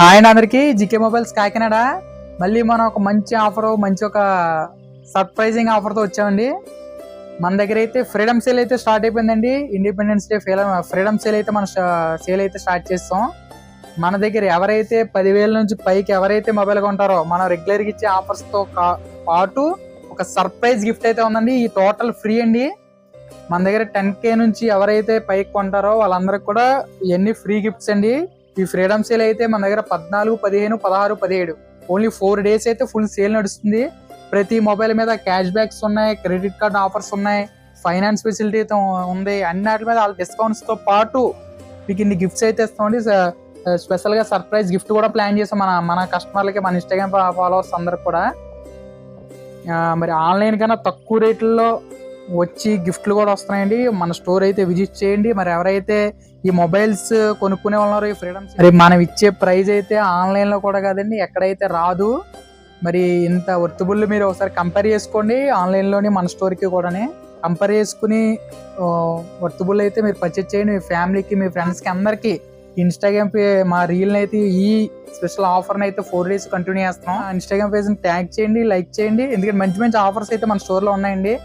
Hi అండి అందరికి. GK mobiles Kakinada మళ్ళీ మనం ఒక మంచి ఆఫర్, మంచి ఒక సర్ప్రైజింగ్ ఆఫర్తో వచ్చామండి. మన దగ్గర అయితే ఫ్రీడమ్ సేల్ అయితే స్టార్ట్ అయిపోయిందండి. ఇండిపెండెన్స్ డే ఫ్రీడమ్ సేల్ అయితే మనం సేల్ అయితే స్టార్ట్ చేస్తాం. మన దగ్గర ఎవరైతే 10,000 నుంచి పైకి ఎవరైతే మొబైల్ కొంటారో మనం రెగ్యులర్గా ఇచ్చే ఆఫర్స్తో పాటు ఒక సర్ప్రైజ్ గిఫ్ట్ అయితే ఉందండి. ఈ టోటల్ ఫ్రీ అండి. మన దగ్గర 10K నుంచి ఎవరైతే పైకి కొంటారో వాళ్ళందరికి కూడా ఇవన్నీ ఫ్రీ గిఫ్ట్స్ అండి. ఈ ఫ్రీడమ్ సేల్ అయితే మన దగ్గర 14, 15, 16, 17 ఓన్లీ 4 days అయితే ఫుల్ సేల్ నడుస్తుంది. ప్రతి మొబైల్ మీద క్యాష్ బ్యాక్స్ ఉన్నాయి, క్రెడిట్ కార్డ్ ఆఫర్స్ ఉన్నాయి, ఫైనాన్స్ ఫెసిలిటీ ఉంది. అన్నిటి మీద వాళ్ళ డిస్కౌంట్స్తో పాటు మీకు ఇన్ని గిఫ్ట్స్ అయితే ఇస్తామండి. స్పెషల్గా సర్ప్రైజ్ గిఫ్ట్ కూడా ప్లాన్ చేస్తాం మన కస్టమర్లకి, మన ఇన్స్టాగ్రామ్ ఫాలోవర్స్ అందరికి కూడా. మరి ఆన్లైన్ కన్నా తక్కువ రేట్లలో వచ్చి గిఫ్ట్లు కూడా వస్తున్నాయండి. మన స్టోర్ అయితే విజిట్ చేయండి. మరి ఎవరైతే ఈ మొబైల్స్ కొనుక్కునే ఉన్నారో ఈ ఫ్రీడమ్, మరి మనం ఇచ్చే ప్రైస్ అయితే ఆన్లైన్లో కూడా కాదండి, ఎక్కడైతే రాదు. మరి ఇంత వర్తబుల్ మీరు ఒకసారి కంపేర్ చేసుకోండి. ఆన్లైన్లోని మన స్టోర్కి కూడా కంపేర్ చేసుకుని వర్తబుల్ అయితే మీరు పర్చేజ్ చేయండి. మీ ఫ్యామిలీకి, మీ ఫ్రెండ్స్కి అందరికీ ఇన్స్టాగ్రామ్ మా రీల్ని అయితే ఈ స్పెషల్ ఆఫర్ని అయితే 4 days కంటిన్యూ చేస్తున్నాం. ఇన్స్టాగ్రామ్ పేజ్ని ట్యాగ్ చేయండి, లైక్ చేయండి. ఎందుకంటే మంచి మంచి ఆఫర్స్ అయితే మన స్టోర్లో ఉన్నాయండి.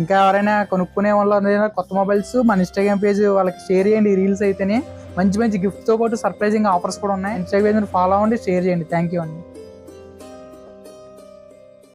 ఇంకా ఎవరైనా కొనుక్కునే వాళ్ళు కొత్త మొబైల్స్ మన ఇన్స్టాగ్రామ్ పేజ్ వాళ్ళకి షేర్ చేయండి. ఈ రీల్స్ అయితేనే మంచి మంచి గిఫ్ట్తో పాటు సర్ప్రైజింగ్ ఆఫర్స్ కూడా ఉన్నాయి. ఇన్స్టాగ్రామ్ పేజ్ ఫాలో అవ్వండి, షేర్ చేయండి. థ్యాంక్ యూ అండి.